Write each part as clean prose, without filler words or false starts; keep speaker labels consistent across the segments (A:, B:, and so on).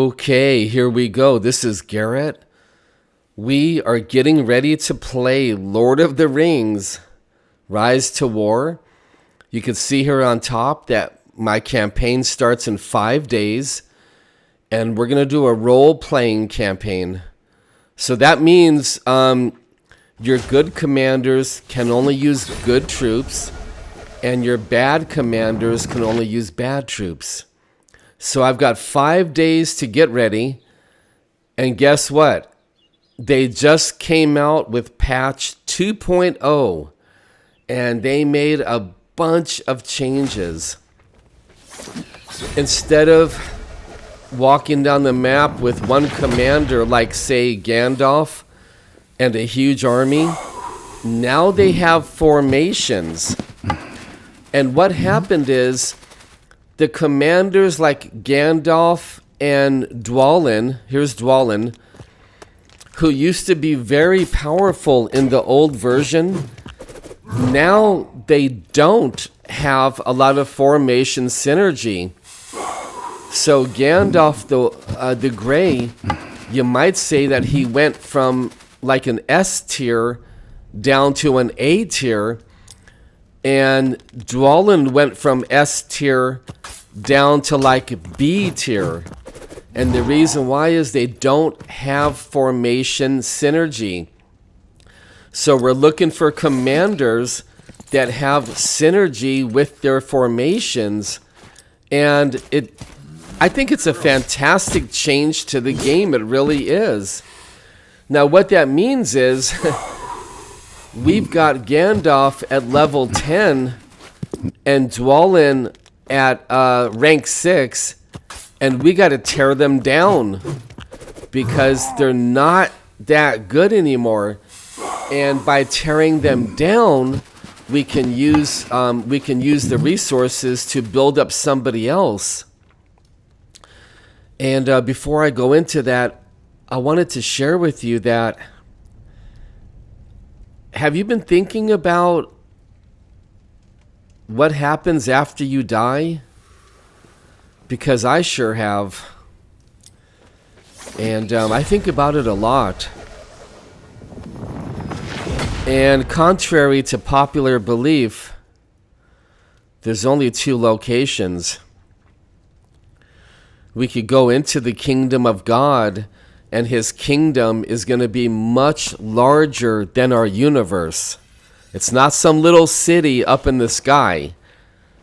A: Okay, here we go. This is Garrett. We are getting ready to play Lord of the Rings, Rise to War. You can see here on top that my campaign starts in 5 days, and we're going to do a role-playing campaign. So that means your good commanders can only use good troops, and your bad commanders can only use bad troops. So I've got 5 days to get ready, and guess what? They just came out with patch 2.0, and they made a bunch of changes. Instead of walking down the map with one commander like, say, Gandalf and a huge army, now they have formations. And what happened is the commanders like Gandalf and Dwalin, here's Dwalin, who used to be very powerful in the old version, now they don't have a lot of formation synergy. So Gandalf the Grey, you might say that he went from like an S tier down to an A tier, and Dwalin went from S tier down to like B tier. And the reason why is they don't have formation synergy. So we're looking for commanders that have synergy with their formations. And I think it's a fantastic change to the game. It really is. Now what that means is we've got Gandalf at level 10 and Dwalin at rank 6, and we got to tear them down because they're not that good anymore. And by tearing them down, we can use the resources to build up somebody else. And before I go into that, I wanted to share with you that, have you been thinking about what happens after you die? Because I sure have. And I think about it a lot. And contrary to popular belief, there's only 2 locations. We could go into the kingdom of God, and his kingdom is going to be much larger than our universe. It's not some little city up in the sky.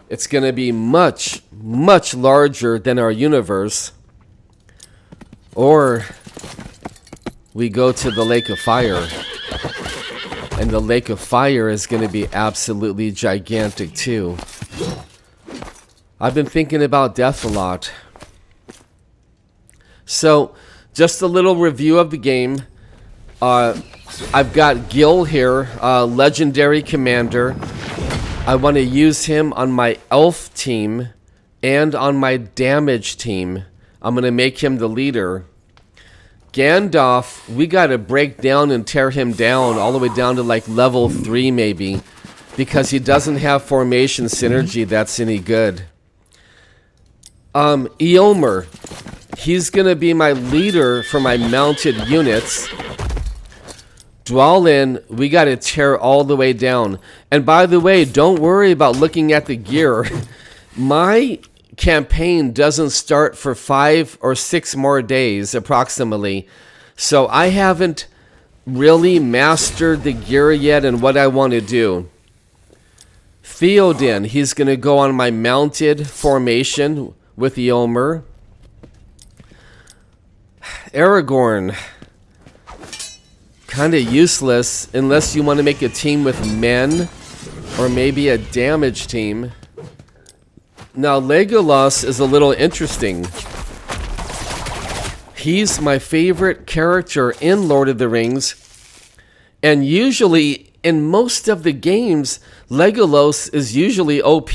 A: It's going to be much, much larger than our universe. Or we go to the Lake of Fire. And the Lake of Fire is going to be absolutely gigantic too. I've been thinking about death a lot. So, just a little review of the game. I've got Gil here, legendary commander. I want to use him on my elf team and on my damage team. I'm going to make him the leader. Gandalf, we got to break down and tear him down all the way down to like level 3 maybe, because he doesn't have formation synergy that's any good. Eomer, he's going to be my leader for my mounted units. Dwalin, we got to tear all the way down. And by the way, don't worry about looking at the gear. My campaign doesn't start for 5 or 6 more days approximately. So I haven't really mastered the gear yet and what I want to do. Theoden, he's going to go on my mounted formation with Eomer. Aragorn, kind of useless unless you want to make a team with men or maybe a damage team. Now Legolas is a little interesting. He's my favorite character in Lord of the Rings, and usually in most of the games Legolas is usually OP,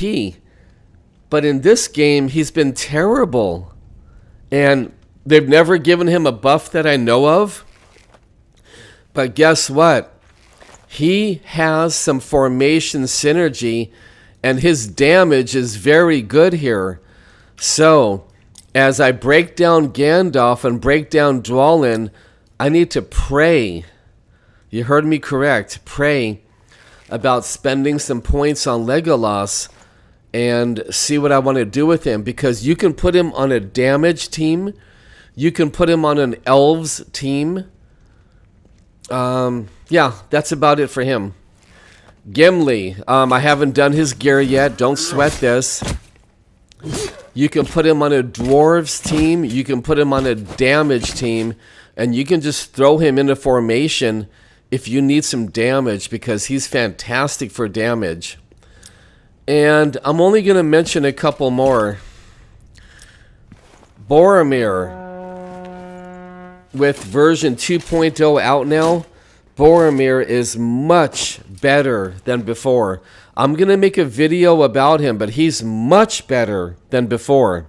A: but in this game he's been terrible, and they've never given him a buff that I know of. But guess what? He has some formation synergy, and his damage is very good here. So as I break down Gandalf and break down Dwalin, I need to pray. You heard me correct. Pray about spending some points on Legolas and see what I want to do with him, because you can put him on a damage team. You can put him on an elves team. Yeah, that's about it for him. Gimli, I haven't done his gear yet. Don't sweat this. You can put him on a dwarves team. You can put him on a damage team. And you can just throw him into formation if you need some damage, because he's fantastic for damage. And I'm only going to mention a couple more. Boromir, with version 2.0 out now, Boromir is much better than before. I'm going to make a video about him, but he's much better than before.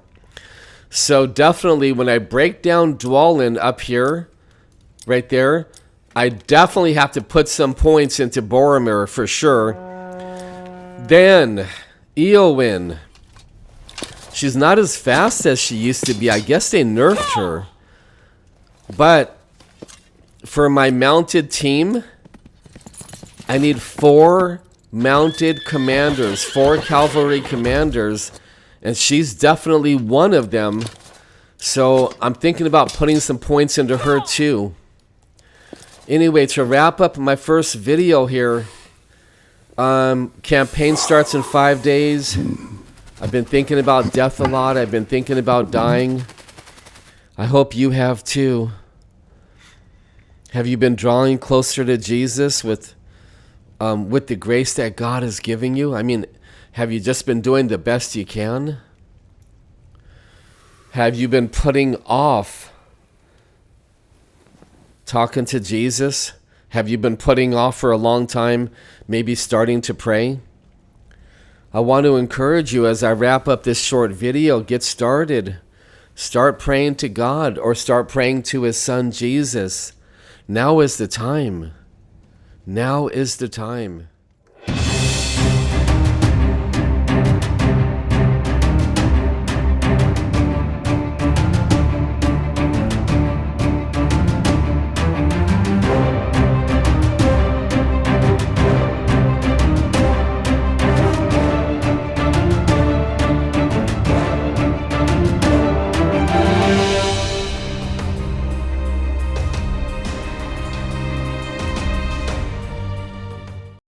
A: So definitely when I break down Dwalin up here, right there, I definitely have to put some points into Boromir for sure. Then, Eowyn. She's not as fast as she used to be. I guess they nerfed her. But for my mounted team, I need 4 mounted commanders, 4 cavalry commanders, and she's definitely one of them. So I'm thinking about putting some points into her too. Anyway, to wrap up my first video here, campaign starts in 5 days. I've been thinking about death a lot. I've been thinking about dying. I hope you have too. Have you been drawing closer to Jesus with the grace that God is giving you? I mean, have you just been doing the best you can? Have you been putting off talking to Jesus? Have you been putting off for a long time, maybe starting to pray? I want to encourage you as I wrap up this short video, get started. Start praying to God, or start praying to his son Jesus. Now is the time. Now is the time.